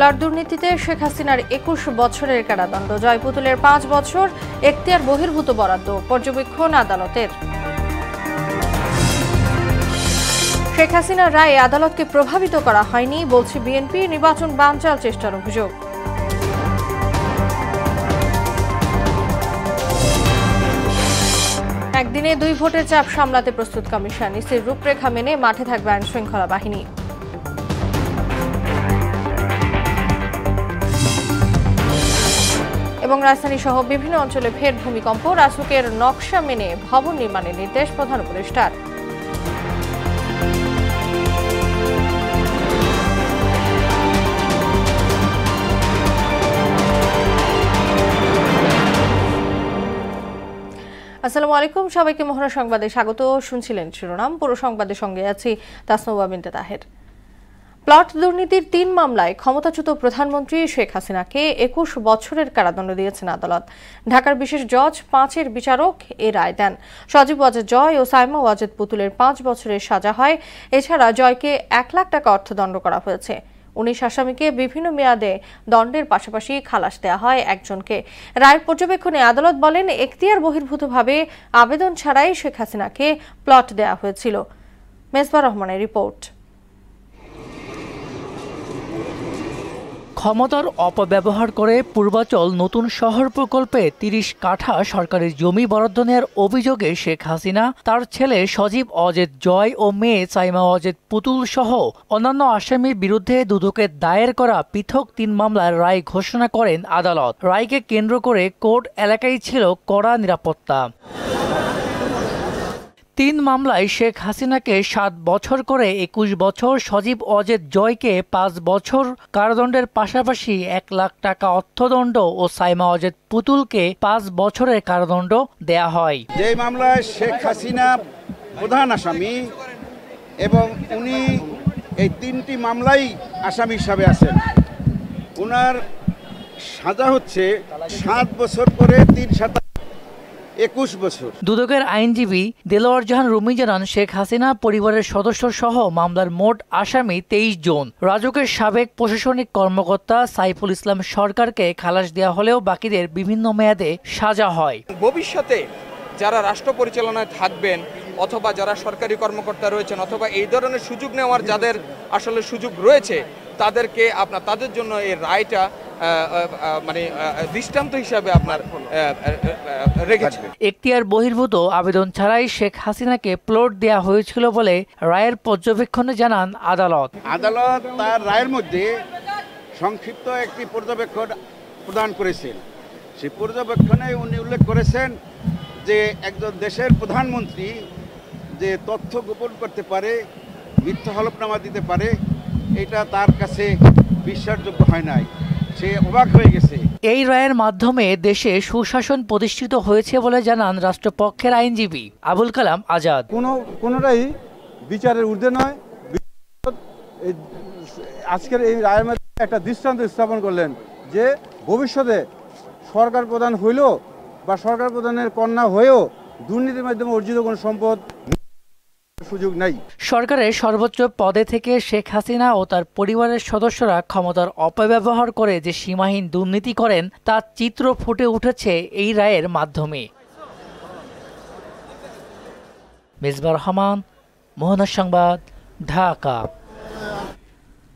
Plot দুর্নীতিতে শেখ হাসিনার ২১ বছরের কারাদণ্ড, জয় পুতুলের ৫ বছর এখতিয়ার বহির্ভূত বরাদ্দ, পর্যবেক্ষণ আদালতের। শেখ হাসিনার রায়ে আদালতকে প্রভাবিত করা হয়নি বলছে বিএনপি, নির্বাচন বানচাল চেষ্টার অভিযোগ। একদিনে ২ ভোটের চাপ সামলাতে প্রস্তুত কমিশন, ইসির রূপরেখা মেনে মাঠে থাকবে আইন শৃঙ্খলা বাহিনী। এবং রাজধানী সহ বিভিন্ন অঞ্চলে ফের ভূমিকম্প, রাসুকের নকশা মেনে ভবন নির্মাণের নির্দেশ প্রধান উপদেষ্টার। আসসালামু আলাইকুম, সবাইকে মহড়া সংবাদে স্বাগত। শুনছিলেন শিরোনাম, পুরো সংবাদের সঙ্গে আছি তাসনুবা বিনতে তাহের। প্লট দুর্নীতির ৩ মামলায় ক্ষমতাচ্যুত প্রধানমন্ত্রী শেখ হাসিনাকে ২১ বছরের কারাদণ্ড দিয়েছেন আদালত। ঢাকার বিশেষ জজ ৫-এর বিচারক এ রায় দেন। সজীব ওয়াজেদ জয় ও সাইমা ওয়াজেদ পুতুলের ৫ বছরের সাজা হয়। এছাড়া জয়কে ১ লাখ টাকা অর্থদণ্ড করা হয়েছে। ১৯ আসামিকে বিভিন্ন মেয়াদে দণ্ডের পাশাপাশি খালাস দেওয়া হয় একজনকে। রায়ের পর্যবেক্ষণে আদালত বলেন, এখতিয়ার বহির্ভূতভাবে আবেদন ছাড়াই শেখ হাসিনাকে প্লট দেওয়া হয়েছিল। মেজবা রহমানের রিপোর্ট। ক্ষমতার অপব্যবহার করে পূর্বাচল নতুন শহর প্রকল্পে ৩০ কাঠা সরকারি জমি বরাদ্দ নেওয়ার অভিযোগে শেখ হাসিনা, তার ছেলে সজীব ওয়াজেদ জয় ও মেয়ে সাইমা ওয়াজেদ পুতুল সহ অন্যান্য আসামির বিরুদ্ধে দুদকের দায়ের করা পৃথক ৩ মামলার রায় ঘোষণা করেন আদালত। রায়কে কেন্দ্র করে কোর্ট এলাকায় ছিল কড়া নিরাপত্তা। ৩ মামলায় শেখ হাসিনাকে ৭ বছর করে ২১ বছর, সজীব ওয়াজেদ জয়কে ৫ বছর কারাদণ্ডের পাশাপাশি ১ লাখ টাকা অর্থদণ্ড ও সাইমা ওয়াজেদ পুতুলকে ৫ বছরের কারাদণ্ড দেয়া হয়। যে মামলায় শেখ হাসিনা প্রধান আসামি এবং উনি এই ৩টি মামলাই আসামি হিসাবে আছেন, ওনার সাজা হচ্ছে ৭ বছর করে ৩-৭ ২১ বছর। দুদকের আইনজীবী দেলোয়ার জাহান রুমি জানান, শেখ হাসিনা পরিবারের সদস্য সহ মামলার মোট আসামি ২৩ জন। রাজুকের সাবেক প্রশাসনিক কর্মকর্তা সাইফুল ইসলাম সরকারকে খালাস দেওয়া হলেও বাকিদের বিভিন্ন মেয়াদে সাজা হয়। ভবিষ্যতে যারা রাষ্ট্র পরিচালনায় থাকবেন অথবা যারা সরকারি কর্মকর্তা রয়েছেন অথবা এই ধরনের সুযোগ নেওয়ার যাদের আসলে সুযোগ রয়েছে তাদেরকে তাদের জন্য এই রায়টা মানে দৃষ্টান্ত হিসাবে আপনার রেখেছে। এখতিয়ার বহির্ভূত আবেদন ছাড়াই শেখ হাসিনাকে প্লট দেওয়া হয়েছিল বলে রায়ের পর্যবেক্ষণে জানান আদালত। আদালত তার রায়ের মধ্যে সংক্ষিপ্ত একটি পর্যবেক্ষণ প্রদান করেছেন। সেই পর্যবেক্ষণে উনি উল্লেখ করেছেন যে একজন দেশের প্রধানমন্ত্রী যে তথ্য গোপন করতে পারে, মিথ্যা হলফনামা দিতে পারে, এটা তার কাছে বিশ্বাসযোগ্য হয় নাই, সে অবাক হয়ে গেছে। এই রায়ের মাধ্যমে দেশে সুশাসন প্রতিষ্ঠিত হয়েছে বলে জানান রাষ্ট্রপক্ষের আইনজীবী আবুল কালাম আজাদ। কোনোটাই বিচারের ঊর্ধ্বে নয়। আজকের এই রায়ের মধ্যে একটা দৃষ্টান্ত স্থাপন করলেন যে ভবিষ্যতে সরকার প্রধান হইল বা সরকার প্রধানের কন্যা হয়েও দুর্নীতির মাধ্যমে অর্জিত কোনো সম্পদ সুযোগ নাই। সরকারের সর্বোচ্চ পদে থেকে শেখ হাসিনা ও তার পরিবারের সদস্যরা ক্ষমতার অপব্যবহার করে যে সীমাহীন দুর্নীতি করেন তার চিত্র ফুটে উঠেছে এই রায়ের মাধ্যমে। মেজবা রহমান, মোহনা সংবাদ, ঢাকা।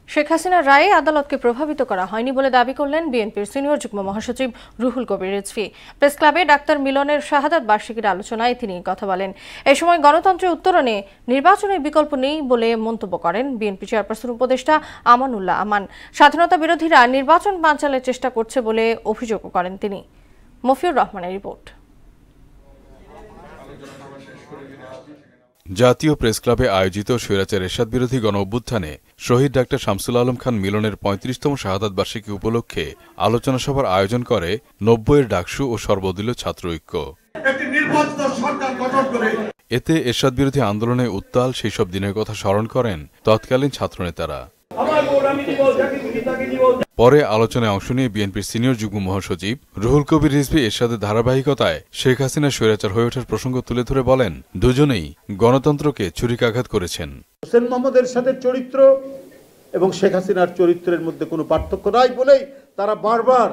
শেখ হাসিনার রায়ে আদালতকে প্রভাবিত করা হয়নি বলে দাবি করলেন বিএনপির সিনিয়র যুগ্ম মহাসচিব রুহুল কবির রিজভী। প্রেস ক্লাবে ডাক্তার মিলনের শাহাদাত বার্ষিকীর আলোচনায় তিনি কথা বলেন। এই সময় গণতন্ত্রের উত্তরণে নির্বাচনের বিকল্প নেই বলে মন্তব্য করেন বিএনপি চেয়ারপারসন উপদেষ্টা আমানুল্লাহ আমান। স্বাধীনতা বিরোধীরা নির্বাচন বানচালের চেষ্টা করছে বলে অভিযোগও করেন তিনি। মফিউর রহমানের রিপোর্ট। জাতীয় প্রেস ক্লাবে আয়োজিত স্বৈরাচার এরশাদ বিরোধী গণ অভ্যুত্থানে শহীদ ডাক্তার শামসুল আলম খান মিলনের ৩৫তম শাহাদাত বার্ষিকী উপলক্ষে আলোচনা সভার আয়োজন করে ৯০-এর ডাকসু ও সর্বদলীয় ছাত্র ঐক্য। এতে এরশাদ বিরোধী আন্দোলনে উত্তাল সেই সব দিনের কথা স্মরণ করেন তৎকালীন ছাত্রনেতারা। পরে আলোচনায় অংশ নিয়ে বিএনপির সিনিয়র যুগ্ম মহাসচিব রুহুল কবির রিজভী এরশাদের ধারাবাহিকতায় শেখ হাসিনা স্বৈরাচার হয়ে ওঠার প্রসঙ্গ তুলে ধরে বলেন, দুজনেই গণতন্ত্রকে ছুরিকাঘাত করেছেন। হোসেন মোহাম্মদ এরশাদের চরিত্র এবং শেখ হাসিনার চরিত্রের মধ্যে কোনো পার্থক্য নাই বলেই তারা বারবার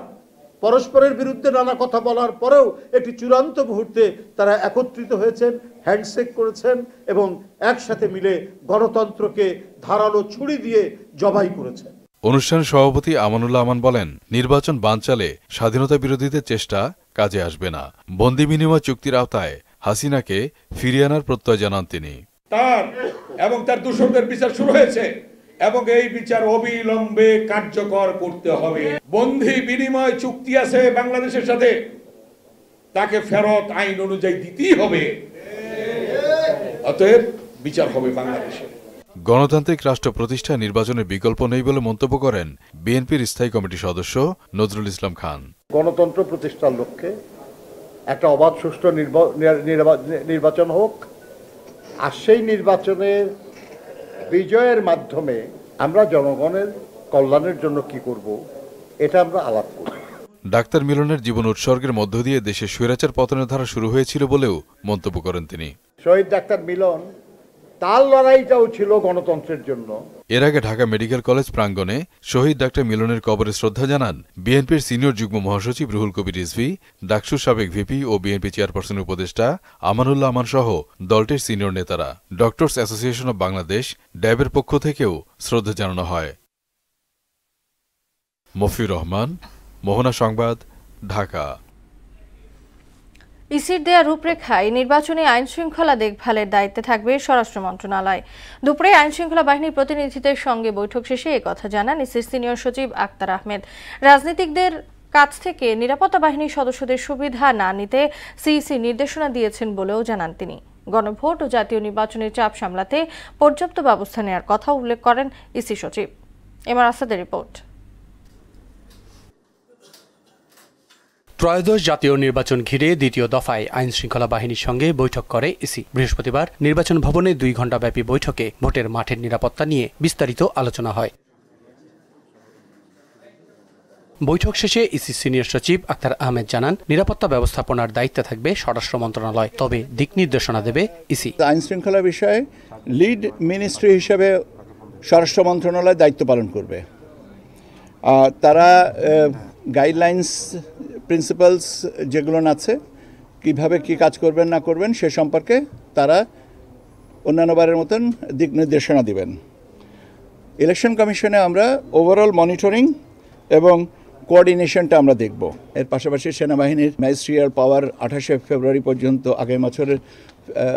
পরস্পরের বিরুদ্ধে নানা কথা বলার পরেও একটি চূড়ান্ত মুহূর্তে তারা একত্রিত হয়েছেন, হ্যান্ডশেক করেছেন এবং একসাথে মিলে গণতন্ত্রকে ধারালো ছুরি দিয়ে জবাই করেছেন। অনুষ্ঠানে সভাপতি আমানুল্লাহ আমান বলেন, নির্বাচন বানচালে স্বাধীনতা বিরোধীদের চেষ্টা কাজে আসবে না। বন্দি বিনিময় চুক্তির আওতায় হাসিনাকে ফিরিয়ে আনার প্রত্যয় জানান তিনি। তার এবং তার দূষণদের বিচার শুরু হয়েছে এবং এই বিচার অবিলম্বে কার্যকর করতে হবে। বন্দি বিনিময় চুক্তি আছে বাংলাদেশের সাথে, তাকে ফেরত আইন অনুযায়ী দিতেই হবে। অতএব বিচার হবে বাংলাদেশে। গণতান্ত্রিক রাষ্ট্র প্রতিষ্ঠায় নির্বাচনের বিকল্প নেই বলে মন্তব্য করেন বিএনপির স্থায়ী কমিটির সদস্য নজরুল ইসলাম খান। গণতন্ত্র প্রতিষ্ঠার লক্ষ্যে একটা অবাধ সুষ্ঠু নির্বাচন হোক, আর সেই নির্বাচনের বিজয়ের মাধ্যমে আমরা জনগণের কল্যাণের জন্য কি করব এটা আমরা আলাপ করব। ডাক্তার মিলনের জীবন উৎসর্গের মধ্য দিয়ে দেশে স্বৈরাচার পতনের ধারা শুরু হয়েছিল বলেও মন্তব্য করেন তিনি। শহীদ ডাক্তার মিলন তার লড়াইটাও ছিল গণতন্ত্রের জন্য। এর আগে ঢাকা মেডিকেল কলেজ প্রাঙ্গণে শহীদ ডাক্তার মিলনের কবরে শ্রদ্ধা জানান বিএনপির সিনিয়র যুগ্ম মহাসচিব রুহুল কবির রিজভী, ডাকসুর সাবেক ভিপি ও বিএনপি চেয়ারপারসনের উপদেষ্টা আমানুল্লাহ আমান সহ দলটির সিনিয়র নেতারা। ডক্টরস অ্যাসোসিয়েশন অব বাংলাদেশ ড্যাবের পক্ষ থেকেও শ্রদ্ধা জানানো হয়। মফিউর রহমান, মোহনা সংবাদ, ঢাকা। ইসির দেয়া রূপরেখায় নির্বাচনী আইন শৃঙ্খলা দেখভালের দায়িত্বে থাকবে স্বরাষ্ট্র মন্ত্রণালয়। দুপুরে আইন শৃঙ্খলা বাহিনীর প্রতিনিধিদের সঙ্গে বৈঠক শেষে একথা জানান ইসির সিনিয়র সচিব আক্তার আহমেদ। রাজনীতিকদের কাছ থেকে নিরাপত্তা বাহিনীর সদস্যদের সুবিধা না নিতে সিইসি নির্দেশনা দিয়েছেন বলেও জানান তিনি। গণভোট ও জাতীয় নির্বাচনের চাপ সামলাতে পর্যাপ্ত ব্যবস্থা নেওয়ার কথা উল্লেখ করেন ইসি সচিব। এমআর আসাদের রিপোর্ট। ত্রয়োদশ জাতীয় নির্বাচন ঘিরে দ্বিতীয় দফায় আইন শৃঙ্খলা বাহিনীর সঙ্গে বৈঠক করে ইসি। বৃহস্পতিবার নির্বাচন ভবনে 2 ঘণ্টাব্যাপী বৈঠকে ভোটের মাঠের নিরাপত্তা নিয়ে বিস্তারিত আলোচনা হয়। বৈঠক শেষে ইসি সিনিয়র সচিব আক্তার আহমেদ জানান, নিরাপত্তা ব্যবস্থাপনার দায়িত্বে থাকবে স্বরাষ্ট্র মন্ত্রণালয়, তবে দিক নির্দেশনা দেবে ইসি। আইন শৃঙ্খলা বিষয়ে লিড মিনিস্ট্রি হিসেবে স্বরাষ্ট্র মন্ত্রণালয় দায়িত্ব পালন করবে। তারা গাইডলাইন্স, প্রিন্সিপালস যেগুলো আছে, কিভাবে কি কাজ করবেন না করবেন সে সম্পর্কে তারা অন্যান্যবারের মতন দিক নির্দেশনা দিবেন। ইলেকশন কমিশনে আমরা ওভারঅল মনিটরিং এবং কোঅর্ডিনেশনটা আমরা দেখব। এর পাশাপাশি সেনাবাহিনীর ম্যাজিস্ট্রিয়াল পাওয়ার 28 ফেব্রুয়ারি পর্যন্ত, আগামী বছরের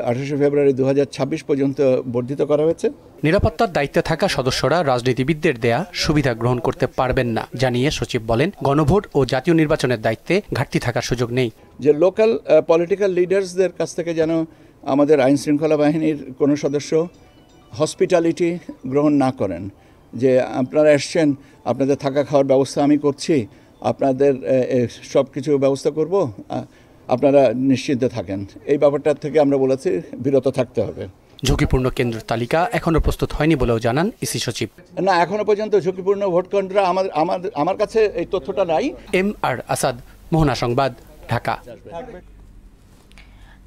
28 ফেব্রুয়ারি 2026 পর্যন্ত বর্ধিত করা হয়েছে। নিরাপত্তার দায়িত্বে থাকা সদস্যরা রাজনীতিবিদদের দেয়া সুবিধা গ্রহণ করতে পারবেন না জানিয়ে সচিব বলেন, গণভোট ও জাতীয় নির্বাচনের দায়িত্বে ঘাটতি থাকার সুযোগ নেই। যে লোকাল পলিটিক্যাল লিডার্সদের কাছ থেকে যেন আমাদের আইন শৃঙ্খলা বাহিনীর কোনো সদস্য হসপিটালিটি গ্রহণ না করেন, যে আপনারা এসছেন, আপনাদের থাকা খাওয়ার ব্যবস্থা আমি করছি, আপনাদের সব কিছু ব্যবস্থা করব, আপনারা নিশ্চিন্তে থাকেন, এই ব্যাপারটার থেকে আমরা বলেছি বিরত থাকতে হবে। ঝুঁকিপূর্ণ কেন্দ্রের তালিকা এখনো প্রস্তুত হয়নি বলেও জানান ইসি সচিব। না, এখনো পর্যন্ত ঝুঁকিপূর্ণ ভোট কেন্দ্র আমার কাছে এই তথ্যটা নাই। এমআর আসাদ, মোহনা সংবাদ, ঢাকা।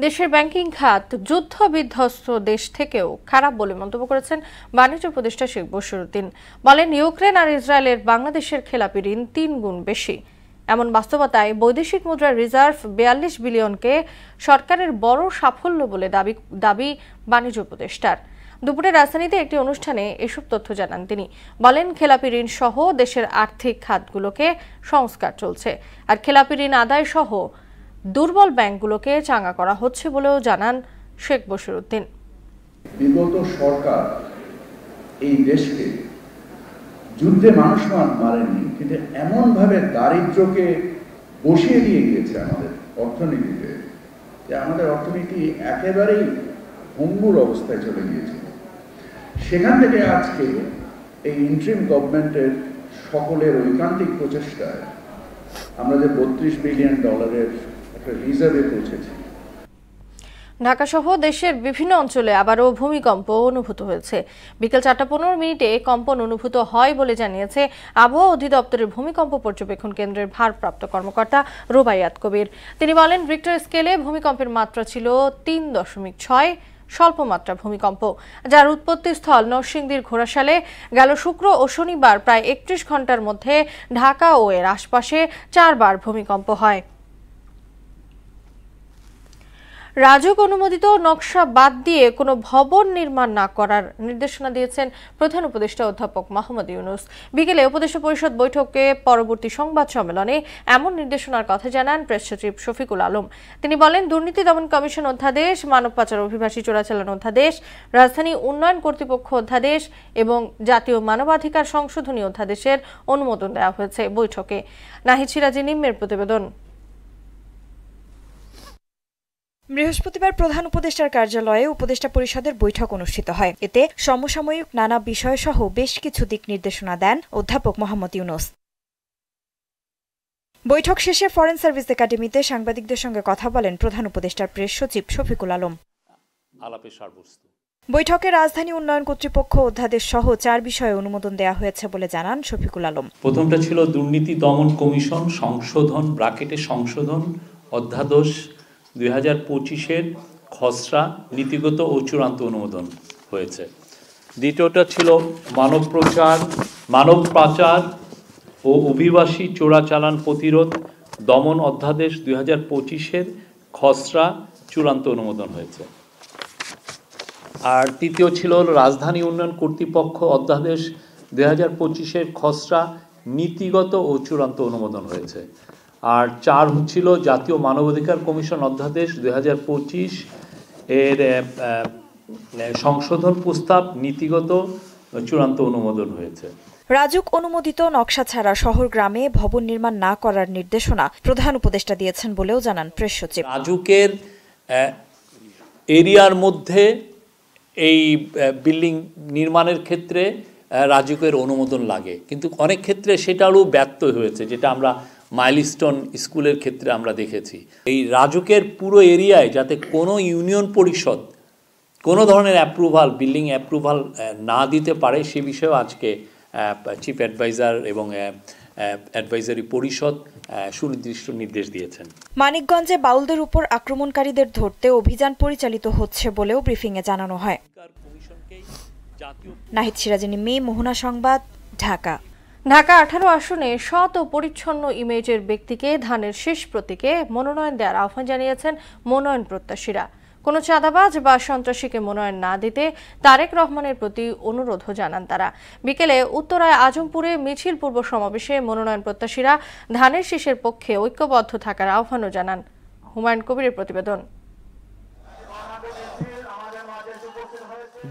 দেশের ব্যাংকিং খাত যুদ্ধ বিধ্বস্ত দেশ থেকেও খারাপ বলে মন্তব্য করেছেন বাণিজ্য উপদেষ্টা শেখ বশিরউদ্দিন। বলেন, ইউক্রেন আর ইসরায়েলের বাংলাদেশের খেলাপি ঋণ 3 গুণ বেশি। এমন বাস্তবতায় বৈদেশিক মুদ্রার রিজার্ভ 42 বিলিয়নকে সরকারের বড় সাফল্য বলে দাবি বাণিজ্য উপদেষ্টার। দুপুরে রাজধানীতে একটি অনুষ্ঠানে এসব তথ্য জানান তিনি। বলেন, খেলাপি ঋণ সহ দেশের আর্থিক খাতগুলোকে সংস্কার চলছে, আর খেলাপি ঋণ আদায় সহ দুর্বল ব্যাংকগুলোকে চাঙ্গা করা হচ্ছে বলেও জানান শেখ বশিরউদ্দিন। বিগত সরকার এই দেশকে যুদ্ধে মানুষ মারেনি, কিন্তু এমনভাবে দারিদ্র্যকে বসিয়ে দিয়ে গিয়েছে আমাদের অর্থনীতিতে, যে আমাদের অর্থনীতি একেবারেই ভঙ্গুর অবস্থায় চলে গিয়েছিল। সেখান থেকে আজকে এই ইন্টারিম গভর্নমেন্টের সকলের ঐকান্তিক প্রচেষ্টায় আমরা যে $32 বিলিয়ন একটা রিজার্ভে পৌঁছেছি। ঢাকা সহ দেশের বিভিন্ন অঞ্চলে আবারও ভূমিকম্প অনুভূত হয়েছে। বিকেল 4:15 কম্পন অনুভূত হয় বলে জানিয়েছে আবহাওয়া অধিদপ্তরের ভূমিকম্প পর্যবেক্ষণ কেন্দ্রের ভারপ্রাপ্ত কর্মকর্তা রুবাইয়াত কবির। তিনি বলেন, রিক্টার স্কেলে ভূমিকম্পের মাত্রা ছিল 3.6। স্বল্পমাত্রা ভূমিকম্প, যার উৎপত্তিস্থল নরসিংদীর ঘোড়াশালে গেল শুক্র ও শনিবার প্রায় 31 ঘন্টার মধ্যে ঢাকা ও এর আশপাশে 4 বার ভূমিকম্প হয়। রাজুক অনুমোদিত নকশা বাদ দিয়ে কোনো ভবন নির্মাণ না করার নির্দেশনা দিয়েছেন প্রধান উপদেষ্টা অধ্যাপক মোহাম্মদ ইউনূস। বিকেলে উপদেষ্টা পরিষদ বৈঠকে পরবর্তী সংবাদ সম্মেলনে এমন নির্দেশনার কথা জানান প্রেস সচিব শফিকুল আলম। তিনি বলেন, দুর্নীতি দমন কমিশন অধ্যাদেশ, মানব পাচার অভিবাসী চোরাচালান অধ্যাদেশ, রাজধানী উন্নয়ন কর্তৃপক্ষ অধ্যাদেশ এবং জাতীয় মানবাধিকার সংশোধনী অধ্যাদেশের অনুমোদন দেওয়া হয়েছে বৈঠকে। নাহিদ সিরাজি নিম্নের প্রতিবেদন। বৃহস্পতিবার প্রধান উপদেষ্টার কার্যালয়ে উপদেষ্টা পরিষদের বৈঠক অনুষ্ঠিত হয়। এতে সমসাময়িক নানা বিষয়সহ বেশ কিছু দিক নির্দেশনা দেন অধ্যাপক মোহাম্মদ ইউনূস। বৈঠক শেষে ফরেন সার্ভিস একাডেমিতে সাংবাদিকদের সঙ্গে কথা বলেন প্রধান উপদেষ্টার প্রেস সচিব শফিকুল আলম। বৈঠকে রাজধানী উন্নয়ন কর্তৃপক্ষ অধ্যাদেশ সহ 4 বিষয়ে অনুমোদন দেওয়া হয়েছে বলে জানান শফিকুল আলম। প্রথমটা ছিল দুর্নীতি দমন কমিশন সংশোধন সংশোধন অধ্যাদেশ 2025-এর খসড়া নীতিগত ও চূড়ান্ত অনুমোদন হয়েছে। দ্বিতীয়টা ছিল মানব পাচার ও অভিবাসী চোরাচালান প্রতিরোধ দমন অধ্যাদেশ 2025-এর খসড়া চূড়ান্ত অনুমোদন হয়েছে। আর তৃতীয় ছিল রাজধানী উন্নয়ন কর্তৃপক্ষ অধ্যাদেশ 2025-এর খসড়া নীতিগত ও চূড়ান্ত অনুমোদন হয়েছে। আর 4 হচ্ছিল জাতীয় মানবাধিকার কমিশন অধ্যাদেশ 2025 এর সংশোধন প্রস্তাব নীতিগত চূড়ান্ত অনুমোদন হয়েছে। রাজুক অনুমোদিত নকশা ছাড়া শহর গ্রামে ভবন নির্মাণ না করার নির্দেশনা প্রধান উপদেষ্টা দিয়েছেন বলেও জানান প্রেস সচিব। রাজুকের এরিয়ার মধ্যে এই বিল্ডিং নির্মাণের ক্ষেত্রে রাজুকের অনুমোদন লাগে, কিন্তু অনেক ক্ষেত্রে সেটাও ব্যর্থ হয়েছে, যেটা আমরা মাইলস্টোন স্কুলের ক্ষেত্রে আমরা দেখেছি। এই রাজুকের পুরো এরিয়ায় যাতে কোনো ইউনিয়ন পরিষদ কোনো ধরনের বিল্ডিং অ্যাপ্রুভাল না দিতে পারে সে বিষয়েও আজকে চিফ অ্যাডভাইজার এবং অ্যাডভাইজারি পরিষদ সুনির্দিষ্ট নির্দেশ দিয়েছেন। মানিকগঞ্জে বাউলদের উপর আক্রমণকারীদের ধরতে অভিযান পরিচালিত হচ্ছে বলেও ব্রিফিংয়ে জানানো হয়। নাহিদ সিরাজি নিম্মি, মোহনা সংবাদ, ঢাকা। ঢাকা 18 আসনে সৎ ও পরিচ্ছন্ন ইমেজের ব্যক্তিকে ধানের শীষ প্রতীকে মনোনয়ন দেওয়ার আহ্বান জানিয়েছেন মনোনয়ন প্রত্যাশীরা। কোনো চাঁদাবাজ বা সন্ত্রাসীকে মনোনয়ন না দিতে তারেক রহমানের প্রতি অনুরোধও জানান তারা। বিকেলে উত্তরায় আজমপুরে মিছিল পূর্ব সমাবেশে মনোনয়ন প্রত্যাশীরা ধানের শীষের পক্ষে ঐক্যবদ্ধ থাকার আহ্বানও জানান। হুমায়ুন কবিরের প্রতিবেদন।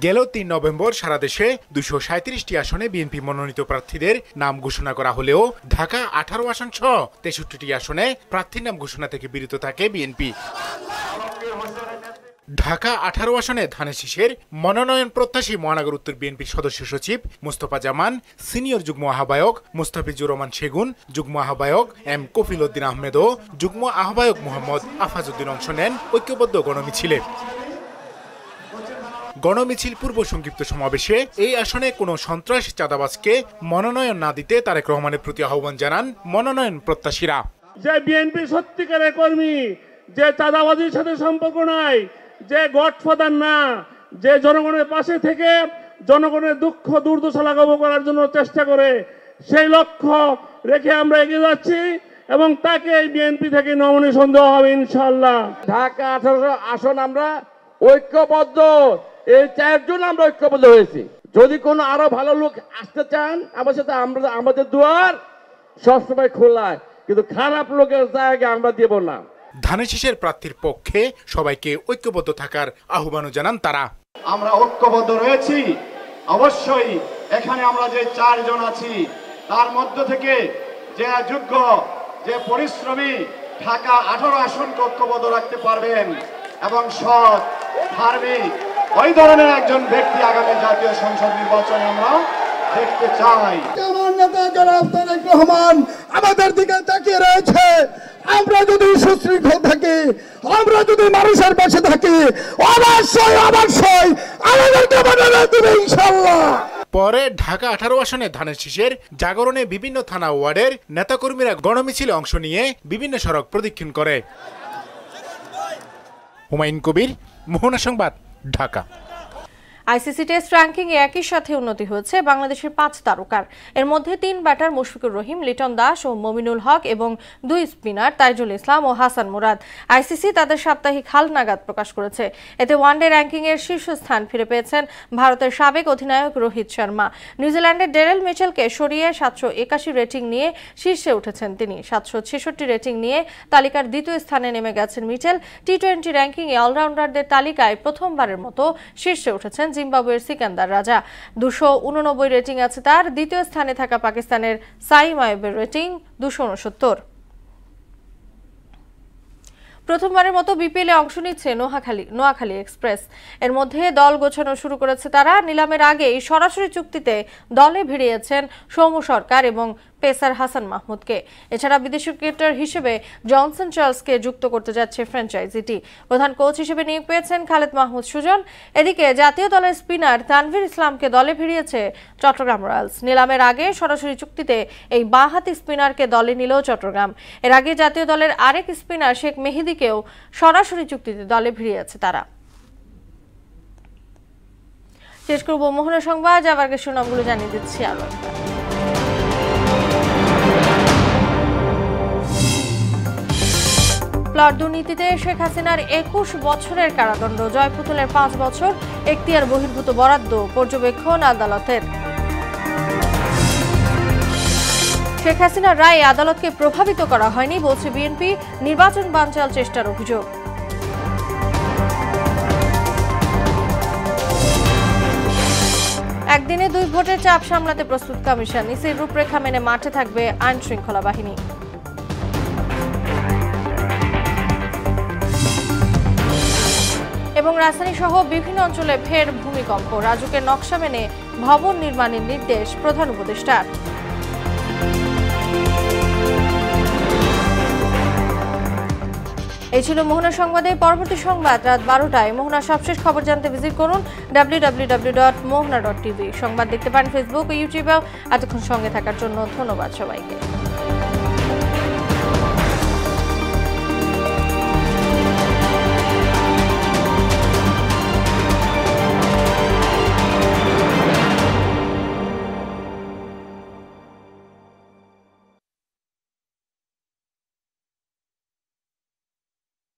গেল 3 নভেম্বর সারা দেশে 237টি আসনে বিএনপি মনোনীত প্রার্থীদের নাম ঘোষণা করা হলেও ঢাকা 18 আসন সহ 63টি আসনে প্রার্থীর নাম ঘোষণা থেকে বিরত থাকে বিএনপি। ঢাকা 18 আসনে ধানের শীষের মনোনয়ন প্রত্যাশী মহানগর উত্তর বিএনপির সদস্য সচিব মোস্তফা জামান, সিনিয়র যুগ্ম আহ্বায়ক মোস্তাফিজুর রহমান সেগুন, যুগ্ম আহ্বায়ক এম কফিল উদ্দিন আহমেদ ও যুগ্ম আহ্বায়ক মোহাম্মদ আফাজউদ্দিন অংশ নেন ঐক্যবদ্ধ গণমিছিলে। গণমিছিল পূর্ব সংক্ষিপ্ত সমাবেশে এই আসনে কোনো সন্ত্রাস চাঁদাবাজকে মনোনয়ন না দিতে তারেক রহমানের প্রতি আহ্বান জানান মনোনয়ন প্রত্যাশীরা। যে বিএনপি সত্যিকারের কর্মী, যে চাঁদাবাজির সাথে সম্পর্ক নাই, যে গডফাদার না, যে জনগণের পাশে থেকে জনগণের দুঃখ দুর্দশা লাঘব করার জন্য চেষ্টা করে, সেই লক্ষ্য রেখে আমরা এগিয়ে যাচ্ছি এবং তাকে এই বিএনপি থেকে নমিনেশন দেওয়া হবে ইনশাআল্লাহ। ঢাকা 18 আসন আমরা ঐক্যবদ্ধ, এই 4 জন আমরা ঐক্যবদ্ধ হয়েছি। যদি কোনো আরো ভালো লোক আসতে চান আমার সাথে, আমাদের দুয়ার সবসময় খোলা, কিন্তু খারাপ লোকের জায়গা আমরা দেব না। ধানের শীষের প্রার্থীর পক্ষে সবাইকে ঐক্যবদ্ধ থাকার আহ্বানও জানান তারা। আমরা ঐক্যবদ্ধ রয়েছি, অবশ্যই এখানে আমরা যে 4 জন আছি তার মধ্য থেকে যে যোগ্য, যে পরিশ্রমী ঢাকা 18 আসনকে ঐক্যবদ্ধ রাখতে পারবেন এবং সৎ ধার্মিক ওই ধরনের একজন ব্যক্তি আগামী জাতীয় সংসদ নির্বাচনে আমরা দেখতে চাই। আমার নেতা জনাব তারেক রহমান আমাদের দিকে তাকিয়ে রয়েছে। আমরা যদি সুশৃঙ্খল থাকি, আমরা যদি মানুষের পাশে থাকি, অবশ্যই আমাদেরকে মনোনয়ন দেবে ইনশাআল্লাহ। পরে ঢাকা 18 আসনে ধানের শীষের জাগরণে বিভিন্ন থানা ওয়ার্ডের নেতাকর্মীরা গণমিছিলে অংশ নিয়ে বিভিন্ন সড়ক প্রদক্ষিণ করে। হুমায়ুন কবির, মোহনা সংবাদ, ঢাকা। আইসিসি টেস্ট র্যাঙ্কিং এ একই সাথে উন্নতি হয়েছে বাংলাদেশের 5 তারকার। এর মধ্যে 3 ব্যাটার মুশফিকুর রহিম, লিটন দাস ও মমিনুল হক এবং 2 স্পিনার তাইজুল ইসলাম ও হাসান মুরাদ। আইসিসি তাদের সাপ্তাহিক হালনাগাদ প্রকাশ করেছে। এতে ওয়ানডে র্যাঙ্কিং এর শীর্ষস্থান ফিরে পেয়েছেন ভারতের সাবেক অধিনায়ক রোহিত শর্মা। নিউজিল্যান্ডের ডেরেল মিচেলকে সরিয়ে 781 রেটিং নিয়ে শীর্ষে উঠেছেন তিনি। 766 রেটিং নিয়ে তালিকার দ্বিতীয় স্থানে নেমে গেছেন মিচেল। টি-20 র্যাঙ্কিং এ অলরাউন্ডারদের তালিকায় প্রথমবারের মতো শীর্ষে উঠেছেন জিম্বাবুয়ের সিকান্দার রাজা। 289 রেটিং আছে তার। দ্বিতীয় স্থানে থাকা পাকিস্তানের সাইম আইবের রেটিং 269। প্রথমবারের মতো বিপিএলে অংশ নিচ্ছে নোয়াখালী এক্সপ্রেস। এর মধ্যে দল গোছানো শুরু করেছে তারা। নিলামের আগেই সরাসরি চুক্তিতে দলে ভিড়িয়েছেন সৌম্য সরকার এবং পেসার হাসান মাহমুদকে। এছাড়া বিদেশি ক্রিকেটার হিসেবে জনসন চার্লসকে যুক্ত করতে যাচ্ছে ফ্র্যাঞ্চাইজিটি। প্রধান কোচ হিসেবে নিয়োগ পেয়েছেন খালেদ মাহমুদ সুজন। এদিকে জাতীয় দলের স্পিনার তানভীর ইসলামকে দলে ভিড়িয়েছে চট্টগ্রাম রয়্যালস। নিলামের আগে সরাসরি চুক্তিতে এই বাঁহাতি স্পিনারকে দলে নিল চট্টগ্রাম। এর আগে জাতীয় দলের আরেক স্পিনার শেখ মেহেদীকেও সরাসরি চুক্তিতে দলে ভিড়িয়েছে তারা। শেষ করব মোহনা সংবাদ। যাবার আগে শিরোনামগুলো জানিয়ে দিচ্ছি আরো একবার। প্লট দুর্নীতিতে শেখ হাসিনার 21 বছরের কারাদণ্ড, জয়পুতুলের 5 বছর, এখতিয়ার বহির্ভূত বরাদ্দ পর্যবেক্ষণ আদালতের। শেখ হাসিনার রায়ে আদালতকে প্রভাবিত করা হয়নি বলছে বিএনপি, নির্বাচন বানচাল চেষ্টার অভিযোগ। একদিনে 2 ভোটের চাপ সামলাতে প্রস্তুত কমিশন। ইসির রূপরেখা মেনে মাঠে থাকবে আইন শৃঙ্খলা বাহিনী। এবং রাজধানী সহ বিভিন্ন অঞ্চলে ফের ভূমিকম্প। রাজুকের নকশা মেনে ভবন নির্মাণের নির্দেশ প্রধান উপদেষ্টার। এই ছিল মোহনা সংবাদে। পরবর্তী সংবাদ রাত 12টায়। মোহনার সবশেষ খবর জানতে ভিজিট করুন www.mohna.tv। সংবাদ দেখতে পান ফেসবুক ও ইউটিউবেও। এতক্ষণ সঙ্গে থাকার জন্য ধন্যবাদ সবাইকে।